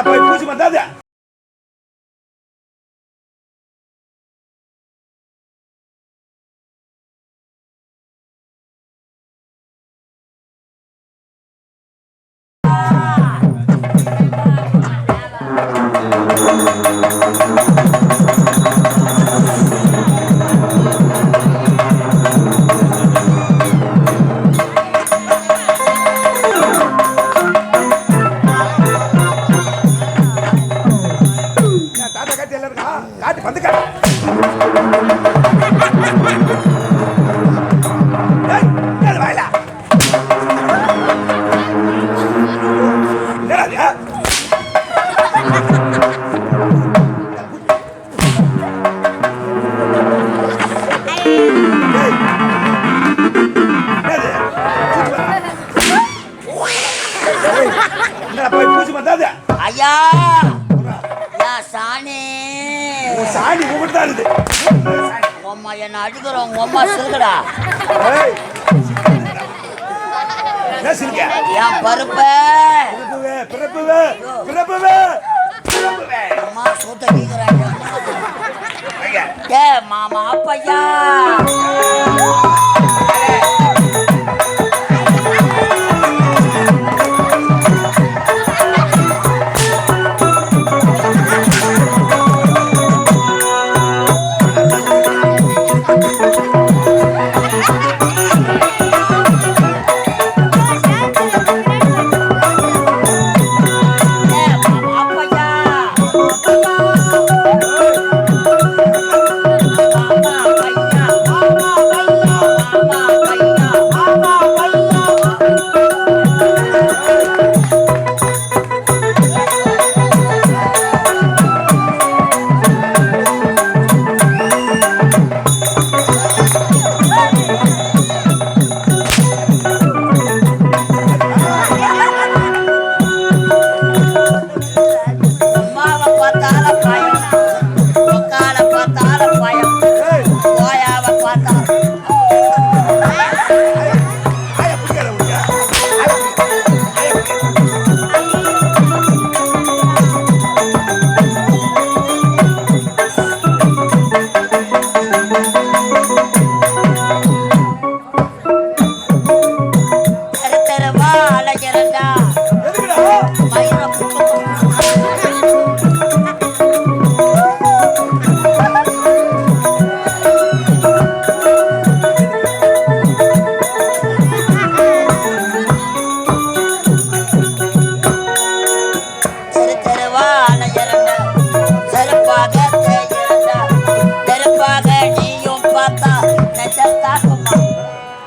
போய் பூச்சி வந்தாது. போய் பூச்சி வந்தாது. ஐயா சாணி சாணி உங்கள்கிட்ட தான் இருக்குது. அம்மா என்ன அடிக்கிறோம் உங்க அம்மா சிறுகடா என் பருப்பு அம்மா சூத்த கேக்குறாங்க. மாமா அப்பையா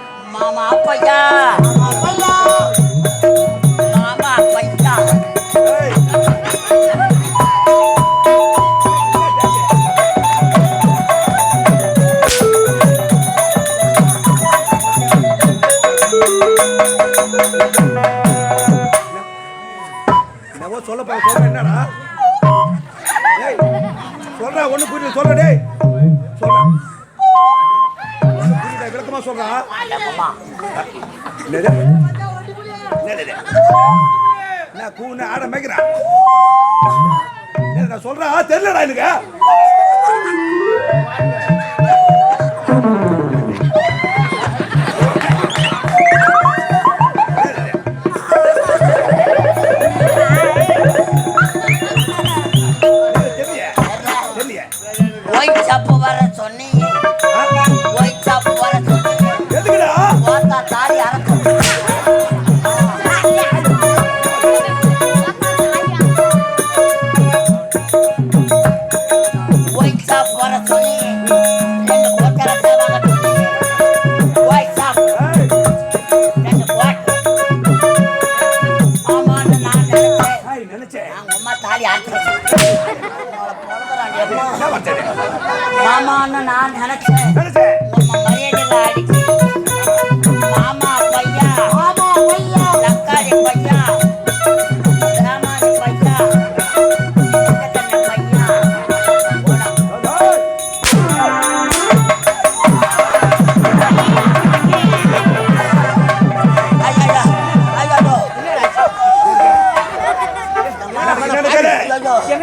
மாமா அப்பையா மாமா அப்பையா சொல்ல என்னடா சொல்ற ஒண்ணு புரியல சொல்ற டேய் சொல்ற விளக்கமா சொல்றா நான் கூன்னு ஆட மேய்க்கிறேன் நான் சொல்றா தெரியலடா எனக்கு மாமான்னு நான் நினைச்சேன் மரியாதையில அடிச்சு மாமா பையா தக்காளி பையா ராமானி பையா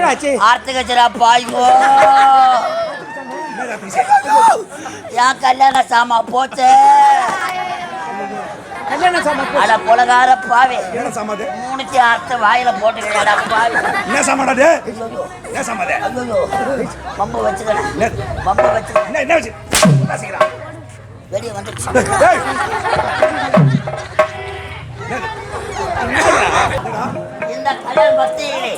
என்னடாச்சு ஆர்த்து கச்சரா பாய்கோ என்னடா பேசி? என் கல்யாண சாமா போச்சு கல்யாண சாமா அட புலகார பாவி என்ன சமாது? மூணுத்தி அறுத்து வாயில போட்டுக்கிறடா பாவி என்ன சமாடா டே? என்ன சமாது? ஐயோ பம்பு வச்சுக்கிறேன் என்ன? பம்பு வச்சுக்கிறேன் என்ன வச்சு? பேசிக்கிறா. வெளியே வந்துடுச்சு டேய். என்னது? என்னடா? இந்த கடல் பக்தியிலே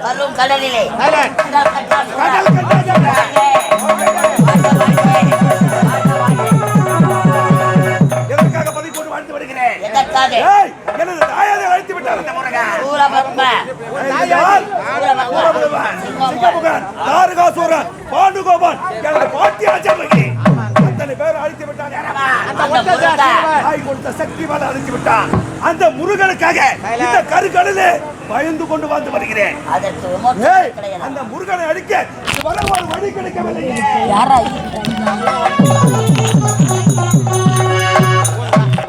வரும் கடலிலே கடல். இந்த கட்டால் கடல் கட்டால் எதற்காக பதி போட்டு வாழ்ந்து வருகிறேன்? எதற்காக ஏய், எனது தாயாரை அழைத்து விட்டார் இந்த முருகன். சூரபத்ம தாயார் சூரபத்ம சிங்கமுகன், தாரகாசூரன், பாண்டுகோபன், எனது பாட்டி அஜமகி. அத்தனை பேர் அழைத்து விட்டார். அந்த முருகன் தாய் கொடுத்த சக்தி மேல அழைத்து விட்டார். அந்த முருகனுக்காக இந்த கருக்கடலே பயந்து கொண்டு வந்து வருகிறேன். அதற்கு ஏய், விமோசனம் கிடையாது அந்த முருகனை அடிக்க வர ஒரு வழி கிடைக்கவில்லை. யாரா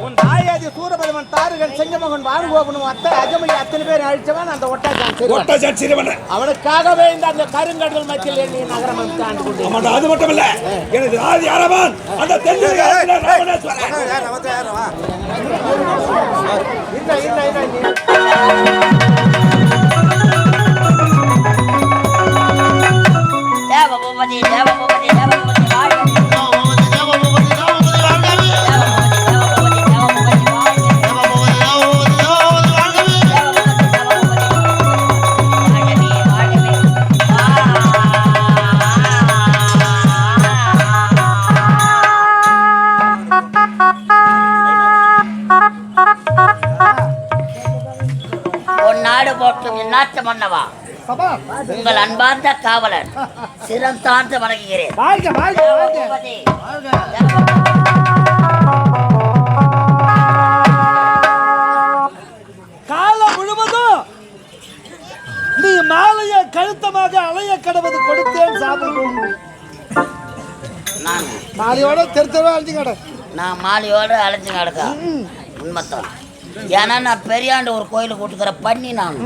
உன் தாயாதி சூரபதமன் தாருகன் செங்கமகன் வானுகோபனும் அத்தை அஜமை அத்தனை பேர் அழிச்சவன் அந்த ஒட்டாச்சான் சிறுவன். ஒட்டச்சான் சிறுவன். அவனுக்காகவே இந்த அந்த கருங்கடல் மத்தியில் நீ நகரம் வந்து ஆண்டு கொண்டு ஆமாண்டா, அது மட்டும் இல்ல, எனது ஆதி அரவன் அந்த தென்னிந்திய அரசன் ராமணேஸ்வரன். தேவபூபதி தேவபூபதி தேவபூபதி வாழ்க தேவபூபதி தேவபூபதி நாடு போற்றும் இந்நாட்டு மன்னவா உங்கள் அன்பார்ந்த காவலர் சிரம் தாழ்ந்து வணங்குகிறேன் வாழ்க வாழ்க வாழ்க தேவபூபதி. காலம் முழுவதும் நீ மாலைய கழுத்தமாக அலைய கடவுது கொடுத்தேன் சாப்பிடும் நான் மாலையோட தெருத்தவா அழிஞ்சு கடை நான் மாலையோடு அலைஞ்சு கிடக்கா உண்மைத்தான். ஏன்னா நான் பெரியாண்டு ஒரு கோயிலுக்கு கூட்டுக்கிற பண்ணி நான்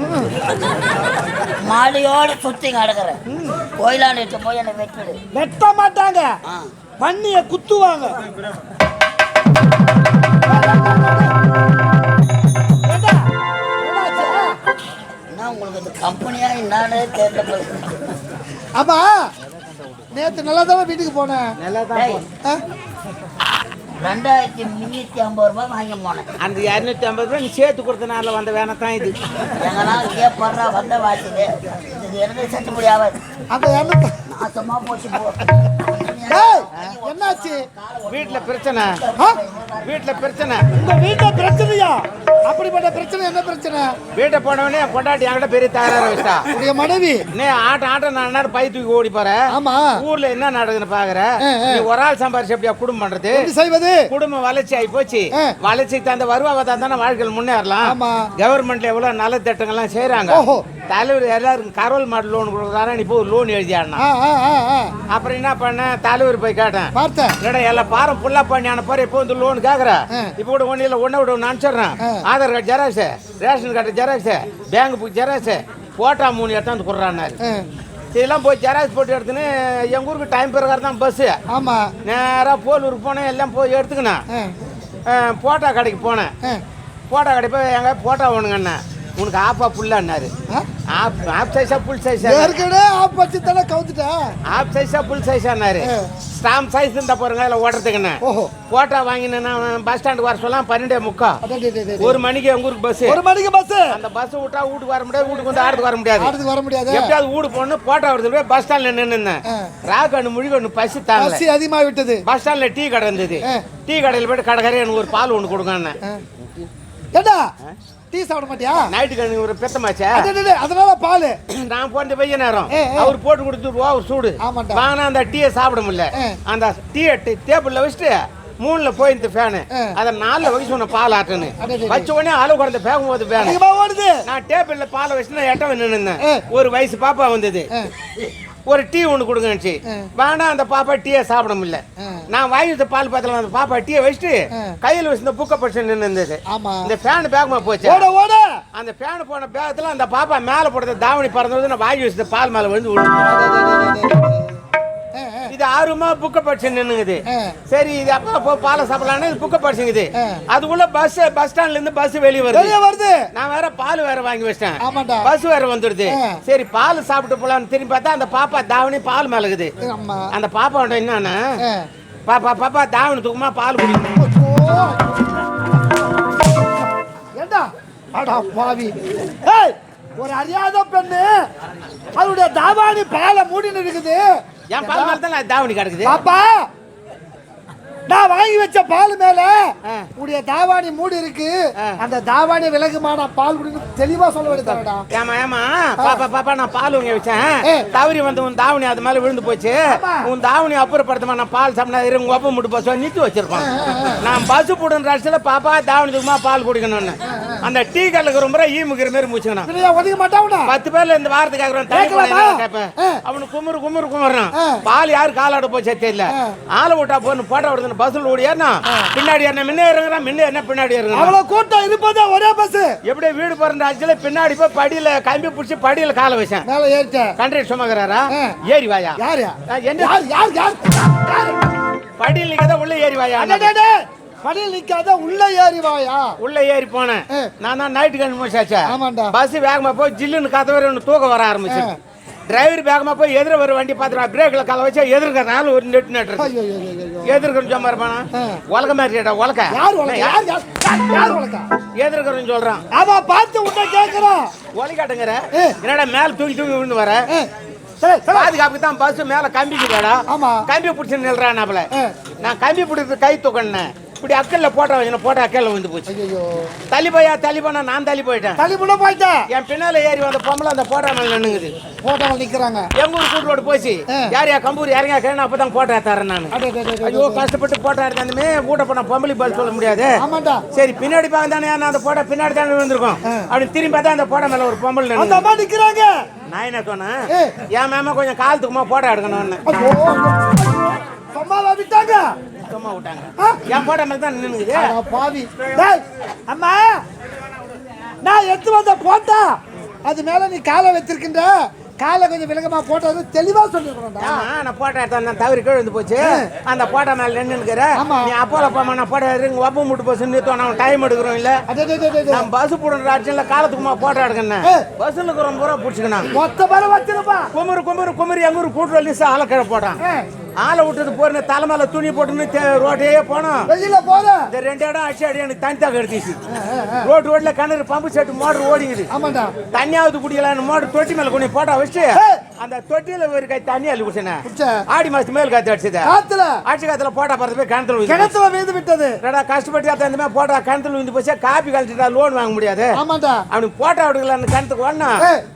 மாலையோடு சுத்தி கிடக்குறேன். கோயிலாண்டு போய் என்னை வெட்டிடு. வெட்ட மாட்டாங்க ஆ, பண்ணிய குத்துவாங்க ஏண்டா? என்னாச்சு? என்ன உங்களுக்கு இது கம்பெனியா என்னன்னு தெரியல. ஆமா நேத்து நல்லா தான் வீட்டுக்கு போனேன் டேய், ஆ? 2350 ரூபாய் வாங்கி போனேன். அந்த 250 ரூபாய் நீ சேர்த்து கொடுத்தனால வந்த வேணா தான் இது எங்கன்னா கேட்பா வந்த வாசிது இது எனக்கு சட்ட முடியாது. அந்த எண்ணத்தை நாசமா போச்சு போ. ஏய், என்னாச்சு வீட்டுல பிரச்சனை ஆ? வீட்டுல பிரச்சனை இந்த வீட்டுல பிரச்சனையா அப்படிப்பட்ட பிரச்சனை என்ன பிரச்சனை வீட்டை போனவனே பொண்டாட்டி என்கிட்ட பெரிய தகராறு வச்சா உடைய மனைவி நீ ஆட்டம் நான் நேரம் பை தூக்கி ஓடி போற ஆமா ஊர்ல என்ன நடக்குதுன்னு பாக்குற நீ ஒரு ஆள் சம்பாரிச்சு எப்படியா குடும்பம் பண்றது செய்வது குடும்பம் வளர்ச்சி ஆகி போச்சு வளர்ச்சி தந்த வருவா தானே வாழ்க்கையில் முன்னேறலாம் கவர்மெண்ட்ல எவ்வளவு நல்ல திட்டங்கள்லாம் செய்யறாங்க தலைவர் எல்லாருக்கும் கரோல் மாடு லோன் கொடுக்குறாரு நீ போய் லோன் எழுதியாடனா அப்புறம் என்ன பண்ண தலைவர் போய் கேட்டேன் பார்த்தேன் இல்லடா எல்லாம் பாரம் புல்லா பண்ணி அனுப்பாரு இப்போ வந்து லோன் கேக்குற இப்போ கூட ஒண்ணு இல்ல ஒண்ணு விட ஒன்று அனுப்பிச்சிடுறேன் Aadhaar card xerox ration card xerox bank book xerox photo 3 எடுத்தாந்து கொடுறான்னாரு இதெல்லாம் போய் ஜெராக்ஸ் போட்டு எடுத்துன்னு எங்க ஊருக்கு டைம் பிறகு தான் பஸ் ஆமா நேராக போலூருக்கு போனேன் எல்லாம் போய் எடுத்துக்கினேன் போட்டா கடைக்கு போனேன் போட்டா கடை போய் எங்க போட்டா வேணுங்கண்ணா உனக்கு ஆப்பா புல்லான்னாரு ஆப் சைஸா புல் சைஸா ஏற்கனவே ஆப் வச்சு தானே கவுத்துட்டேன் ஆப் சைஸா புல் சைஸான்னாரு ஸ்டாம்ப் சைஸ் இருந்தா பாருங்க அதில் ஓட்டுறதுக்குண்ணே போட்டா வாங்கினா பஸ் ஸ்டாண்டுக்கு வர சொல்லலாம் 12:45 1 மணிக்கு எங்க ஊருக்கு பஸ் 1 மணிக்கு பஸ் அந்த பஸ் விட்டா வீட்டுக்கு வர முடியாது வீட்டுக்கு வந்து ஆடுக்கு வர முடியாது எப்படியாவது வீடு போகணும் போட்டா வருது பஸ் ஸ்டாண்ட்ல நின்று ராக்கண்ணு முழிகண்ணு பசி தாங்க அதிகமாக விட்டது பஸ் ஸ்டாண்ட்ல டீ கடை இருந்தது டீ கடையில் போயிட்டு கடைக்காரே எனக்கு ஒரு பால் ஒன்று கொடுங்க ஏண்டா டீ சாப்பிட மாட்டியா நைட்டுக்கு ஒரு பெத்தமாச்சா அதனால பால் நான் போன வெய்ய நேரம் அவர் போட்டு கொடுத்து ஓவர் சூடு வாங்கினா அந்த டீயை சாப்பிட முடியல அந்த டீயை டேபிள்ல வச்சுட்டு 3ல போயிருந்து ஃபேனு அதை 4ல வச்சு சொன்ன பால் ஆட்டுன்னு வச்ச உடனே அளவு குறைந்த பேகும் போது ஃபேனு நான் டேபிள்ல பாலை வச்சுன்னா எட்ட நின்னுந்தேன் ஒரு வயசு பாப்பா வந்தது ஒரு டீ ஒன்று கொடுங்கன்னு வேணாம். அந்த பாப்பா டீயை சாப்பிட முடியல. நான் வாங்கி வச்ச பால் பாத்திரம் அந்த பாப்பா டீயை வச்சுட்டு கையில் வச்சு புக்க படிச்சு நின்று இருந்தது. இந்த ஃபேன் பேகமா போச்சு. அந்த ஃபேன் போன பேகத்துல அந்த பாப்பா மேல போடுறது தாவணி பறந்தது. நான் வாங்கி வச்ச பால் மேல வந்து விழுந்து இது ஆர்வமா புக்க படிச்சு நின்னுங்குது. சரி இது அப்பா பாலை சாப்பிடலான்னு புக்க படிச்சுங்குது. அதுக்குள்ள பஸ் ஸ்டாண்ட்ல இருந்து பஸ் வெளியே வருது. நான் வேற பால் வேற வாங்கி வச்சிட்டேன். பஸ் வேற வந்துடுது. சரி பால் சாப்பிட்டு போலான்னு திரும்பி பார்த்தா அந்த பாப்பா தாவணி பால் மேல இருக்குது. அந்த பாப்பா என்னன்னா பாப்பா பாப்பா தாவணி தூக்கமா பால் குடிக்கணும். ஒரு அறியாத பெண்ணு அவருடைய தாவாணி பாலை மூடின்னு இருக்குது. என் பால் மேல தான் தாவணி கிடக்குது. பாப்பா நான் வாங்கி வச்ச பால் மேல உடைய தாவாணி மூடி இருக்கு. அந்த தாவாணி விலகுமான பால் குடின்னு தெளிவா சொல்ல வேண்டியதாடா. ஏமா ஏமா பாப்பா பாப்பா நான் பால் வாங்கி வச்சேன். தவறி வந்து உன் தாவணி அது மேல விழுந்து போச்சு. உன் தாவணி அப்புறப்படுத்தமா நான் பால் சாப்பிட்டா உங்க ஒப்ப முட்டு போச்சு நிறுத்தி வச்சிருப்பான். நான் பஸ் போடுற ரசில பாப்பா தாவணி தூக்கமா பால் குடிக்கணும்னு அந்த டீ கல்லுக்கு ரொம்ப ஈமுக்கிற மாதிரி முடிச்சுக்கணும். ஒதுக்க மாட்டான். 10 பேர்ல இந்த வாரத்துக்கு அவனுக்கு குமுறான். பால் யாரு காலாட போச்சே தெரியல. ஆளை விட்டா போன்னு போட்டா விடுது. பஸ்ல ஓடி ஏறினா பின்னாடி என்ன முன்னே இறங்குறான். முன்னே என்ன பின்னாடி இறங்குறான். அவ்வளவு கூட்டம் இருப்பதா ஒரே பஸ். எப்படி வீடு போற ஆட்சியில பின்னாடி போய் படியில கம்பி பிடிச்சி படியில கால வச்சேன். மேல ஏறிட்டேன். கண்டக்டர் சுமக்கிறாரா ஏறி வாயா. யாரு என்ன படியில் நிக்காத உள்ள ஏறி வாயா. படியில் நிக்காத உள்ள ஏறி வாயா. உள்ள ஏறி போனேன். நான் தான் நைட்டு கண்ணு முடிச்சாச்சா. ஆமாண்டா. பஸ் வேகமா போய் ஜில்லுன்னு கதவரை தூக்கம் வர ஆரம்பிச்சு. டிரைவர் வேகமா போய் எதிர ஒரு வண்டி பாத்துறா. பிரேக்ல கால வச்சா எதிர்க்கறனால ஒரு நெட் நட்டு எதிர்க்கன்னு சொன்னாருப்பானா. உலக மாதிரிடா உலக எதிர்க்கன்னு சொல்றான். அவ பார்த்து உன்ன கேக்குறான். ஒலிக்காட்டுங்கிற என்னடா மேல தூக்கி தூக்கி விழுந்து வர. பாதுகாப்புக்கு தான் பஸ் மேல கம்பிக்குதாடா. கம்பி பிடிச்சு நில்றானாப்ல. நான் கம்பி பிடிக்கிறது கை தூக்கணும். இப்படி அக்கல்ல போட்டா வச்சு போட்டா அக்கல்ல வந்து போச்சு. தள்ளி போனா நான் தள்ளி போயிட்டேன். என் பின்னால ஏறி வந்த பொம்பளை அந்த போட்டா மேல நின்னுங்குது. போட்டோ நிக்கிறாங்க. எங்க ஊர் கூட்டோட போச்சு. யார் கம்பூர் இறங்க கேட்கணும். அப்பதான் போட்டா தரேன் நான். ஐயோ கஷ்டப்பட்டு போட்டா எடுத்தாலுமே ஊட்ட போன பொம்பளை பதில் சொல்ல முடியாது. சரி பின்னாடி பாக்க தானே நான் அந்த போட்டா பின்னாடி தானே வந்திருக்கோம். அப்படி திரும்பி பார்த்தா அந்த போட்டா மேல ஒரு பொம்பளை நிக்கிறாங்க. நான் என்ன சொன்னேன் என் மேமா கொஞ்சம் காலத்துக்குமா போட்டோ எடுக்கணும்னு. சும்மாவா விட்டாங்க. சும்மா விட்டாங்க. என் போட்டோ மேல தான் நின்னுக்குது. பாவி அம்மா நான் எடுத்து வந்த போட்டா அது மேல நீ காலை வச்சிருக்கின்ற. காலை கொஞ்சம் விலகமா போட்டது தெளிவா சொல்லிருக்கணும்டா. நான் போட்டோ எடுத்தேன் தவறி கீழே போச்சு. அந்த போட்டோ மேல நின்னுக்கிற நீ அப்போல போமா நான் போட்டோ எடுங்க ஒப்ப முட்டு போச்சு நிறுத்தோம். நான் டைம் எடுக்கிறோம் இல்ல நான் பஸ் போடுற ராட்சியில காலத்துக்குமா போட்டோ எடுக்கணும். பஸ்ல இருக்கிற பூரா பிடிச்சிக்கணும். மொத்த பேர வச்சிருப்பா. குமரி எங்க ஊர் கூட்டு வலி ஆளை கீழே போட்டான். ஆளை விட்டுட்டு போற தலை மேல துணி போட்டுன்னு ரோட்டையே போனோம். வெளியில போற இந்த 2 இடம் அடிச்சு அடி எனக்கு தண்ணி தாக்க எடுத்துச்சு. ரோட்ல கிணறு பம்பு செட்டு மோட்டர் ஓடிக்குது. தண்ணியாவது குடிக்கலான்னு மோட்டர் தொட்டி மேல கொஞ்சம் போட்டா வச்சு அந்த தொட்டியில ஒரு கை தண்ணி அள்ளி குடிச்சேன். ஆடி மாசத்து மேல் காத்து அடிச்சது. ஆட்சி காத்துல போட்டா பறந்து போய் கிணத்துல விழுந்து விட்டது. கஷ்டப்பட்டு அந்த மாதிரி போட்டா கிணத்துல விழுந்து போச்சு. காப்பி கழிச்சுட்டா லோன் வாங்க முடியாது. அவனுக்கு போட்டா விடுக்கலான்னு கிணத்துக்கு ஓடனா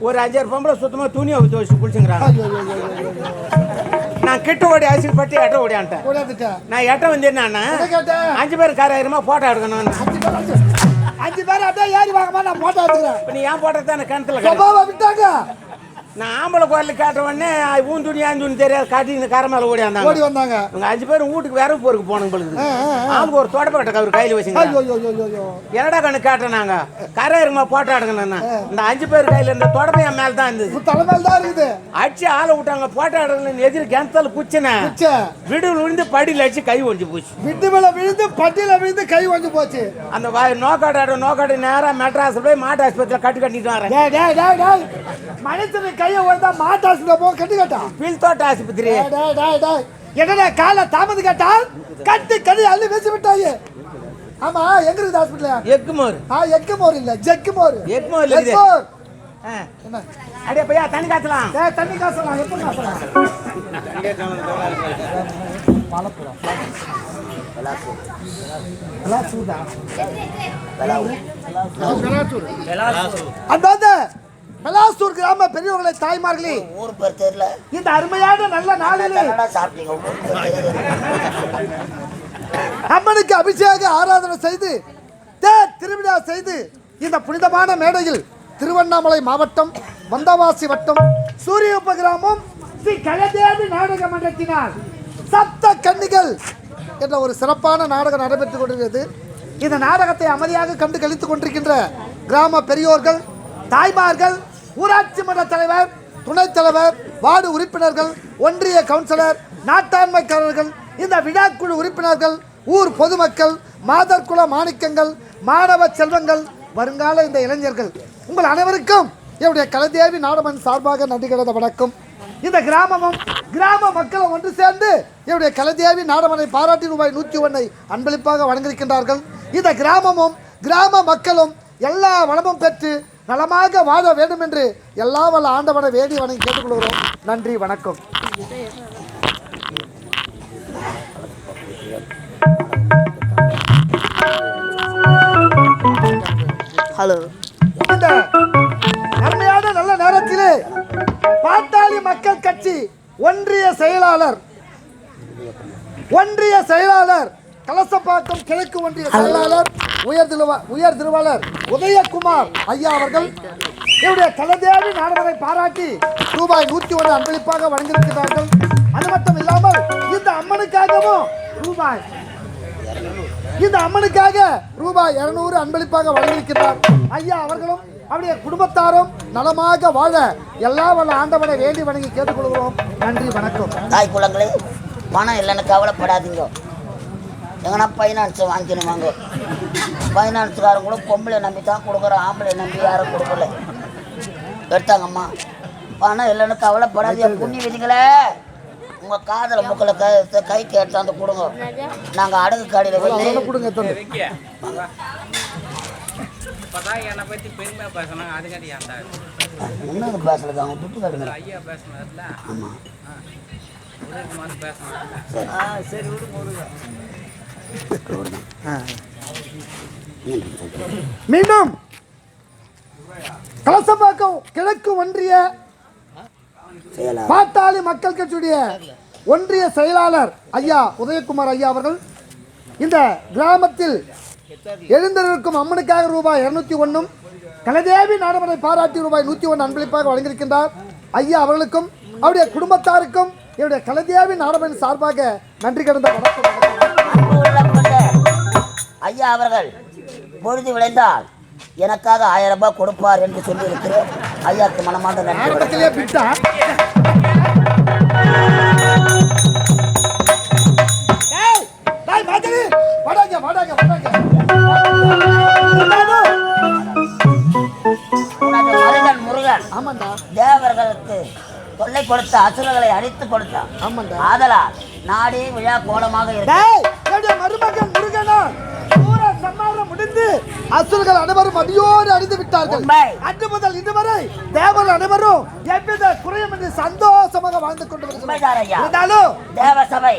ஒரு 5-6 பொம்பளை சுத்தமா துணியை ஊற்றி வச்சு குளிச்சுங்கிறாங்க. நான் கிட்ட ஓடி அரிசி பட்டு எட்ட ஓடியான்ட்டேன். நான் எட்ட வந்து என்னன்னா 5 பேர் காராயிரமா போட்டோ எடுக்கணும். 5 பேர் அதான் ஏறி வாங்கம்மா நான் போட்டோ எடுத்துக்கிறேன். நீ ஏன் போட்டோ தான் கிணத்துல விட்டாங்க. நான் ஆம்பளை கோயிலுக்கு காட்ட உடனே ஊன் துணி ஆஞ்சுன்னு தெரியாது காட்டி கரை மேல ஓடி வந்தாங்க. உங்க 5 பேரும் வீட்டுக்கு வேற போருக்கு போனோம் பொழுது ஆளுக்கு ஒரு தொடப்ப கட்ட அவர் கையில வச்சுங்க. என்னடா கண்ணு காட்டினாங்க கரை இருமா போட்டோ எடுக்கணும். இந்த 5 பேர் கையில இருந்த தொடப்ப என் மேல தான் இருந்தது. தலைமையில் தான் இருக்குது. அடிச்சு ஆளை விட்டாங்க போட்டோ எடுக்கணும். எதிர் கிணத்துல குச்சினேன். விடு விழுந்து படியில அடிச்சு கை ஒஞ்சி போச்சு. விட்டு மேல விழுந்து படியில விழுந்து கை ஒஞ்சி போச்சு. அந்த நோக்காடு நேரா மெட்ராஸ் போய் மாட்டு ஆஸ்பத்திரியில கட்டிட்டு வரேன். மனுஷனுக்கு கையை வந்தா மாட்டு ஆஸ்பத்திரி போ கட்டி கட்டா பில் தோட்ட ஆஸ்பத்திரி. என்னடா கால தாமது கேட்டா கட்டி கடி அள்ளி வச்சு விட்டாயே. ஆமா எங்க இருக்குது ஹாஸ்பிடல்? எக்குமோர். எக்குமோர் இல்ல ஜெக்குமோர். எக்குமோர் இல்ல இது. என்ன அடே பையா தண்ணி காசலாம். தண்ணி காசலாம். எப்ப காசலாம்? பாலப்புரம். மெலாசூர் கிராம பெரியவர்களை தாய்மார்களே ஊர் பேர் தெரியல. இந்த அருமையான நல்ல நாளிலே அம்மனுக்கு அபிஷேக ஆராதனை செய்து திருவிழா செய்து இந்த புனிதமான மேடையில் திருவண்ணாமலை மாவட்டம் வந்தவாசி வட்டம் சூரியப்ப கிராமம் ஸ்ரீ கலதேவி நாடக மன்றத்தினால் சப்த கன்னிகள் என்ற ஒரு சிறப்பான நாடகம் நடைபெற்றுக் கொண்டிருக்கிறது. இந்த நாடகத்தை அமைதியாக கண்டு கழித்துக் கொண்டிருக்கின்ற கிராம பெரியோர்கள், தாய்மார்கள், ஊராட்சி மன்ற தலைவர், துணைத் தலைவர், வார்டு உறுப்பினர்கள், ஒன்றிய கவுன்சிலர், நாட்டாண்மைக்காரர்கள், இந்த விழாக்குழு உறுப்பினர்கள், ஊர் பொதுமக்கள், மாதர்குல மாணிக்கங்கள், மாணவ செல்வங்கள், வருங்கால இந்த இளைஞர்கள், உங்கள் அனைவருக்கும் என்னுடைய கலதேவி நாடகமன் சார்பாக நன்றி கடந்த வணக்கம். இந்த கிராமமும் கிராம மக்களும் ஒன்று சேர்ந்து என்னுடைய கலதேவி நாடகமனை பாராட்டி ரூபாய் 101 அன்பளிப்பாக வழங்கியிருக்கின்றார்கள். இந்த கிராமமும் கிராம மக்களும் எல்லா வளமும் பெற்று நலமாக வாழ வேண்டும் என்று எல்லா வல்ல ஆண்டவனை வேண்டி வணங்கி கேட்டுக்கொள்கிறோம். நன்றி, வணக்கம். ஹலோ. இந்த அருமையான நல்ல நேரத்திலே பாட்டாளி மக்கள் கட்சி ஒன்றிய செயலாளர் கலசப்பாக்கம் கிழக்கு ஒன்றிய செயலாளர் உயர் திருவாளர் உதயகுமார் ஐயா அவர்கள் என்னுடைய கலதேவி நாடகத்தை பாராட்டி ரூபாய் 101 அன்பளிப்பாக வழங்கியிருக்கிறார்கள். அது மட்டும் இல்லாமல் இந்த அம்மனுக்காக ரூபாய் 200 அன்பளிப்பாக வழங்கியிருக்கிறார். ஐயா அவர்களும் அவருடைய குடும்பத்தாரும் நலமாக வாழ எல்லா வல்ல ஆண்டவனை வேண்டி வணங்கி கேட்டுக்கொள்கிறோம். நன்றி, வணக்கம். தாய் குளங்களே, பணம் இல்லைன்னு கவலைப்படாதீங்க. எங்கன்னா ஃபைனான்ஸ் வாங்கிக்கணும் வாங்க. ஃபைனான்ஸுக்காரங்க கூட பொம்பளை நம்பி தான் கொடுக்குறோம், ஆம்பளை நம்பி யாரும் கொடுக்கல. எடுத்தாங்கம்மா, பணம் இல்லைன்னு கவலைப்படாதீங்க. புண்ணி விதிங்களே, உங்கள் காதலை முக்கில் கை கேட்டாந்து கொடுங்க. நாங்கள் அடகு காடியில் போய் கொடுங்க. என்னை பற்றி பெருமையாக பேசணும், அதுக்காண்டி ஏன்டா என்ன பேசல அவங்க துட்டு காட்டுங்க. ஐயா பேசினார்ல, ஆமாம், உதயகுமார் பேசினார். சரி விடுங்க. மீண்டும் கலசப்பாக்கம் கிழக்கு ஒன்றிய பாட்டாளி மக்கள் கட்சியுடைய ஒன்றிய செயலாளர் ஐயா உதயகுமார் ஐயா அவர்கள் இந்த கிராமத்தில் எழுந்திருக்கும் அம்மனுக்காக ரூபாய் 201 கலதேவி நாடகத்தை பாராட்டி ரூபாய் 101 அன்பளிப்பாக வழங்கியிருக்கின்றார். ஐயா அவர்களுக்கும் அவருடைய குடும்பத்தாருக்கும் என்னுடைய கலதேவி நாடகத்தின் சார்பாக நன்றி கடந்த வணக்கம். ஐயா அவர்கள் பொழுது விளைந்தால் எனக்காக 1000 ரூபாய் கொடுப்பார் என்று சொல்லியிருக்கிறேன். ஐயாக்கு மனமார்ந்த நன்றி. முருகன் தேவர்களுக்கு தொல்லை கொடுத்த அசுரர்களை அழித்து கொடுத்தான். ஆதலால் நாடே விழா கோலமாக மருமகன் முருகனா முடிந்து அசுரர்கள் அனைவரும் அடியோடு அழிந்து விட்டார்கள். அன்று முதல் இதுவரை தேவர்கள் அனைவரும் எவ்வித குறையுமின்றி சந்தோஷமாக வாழ்ந்து கொண்டு வருகிறார்கள். தேவசபை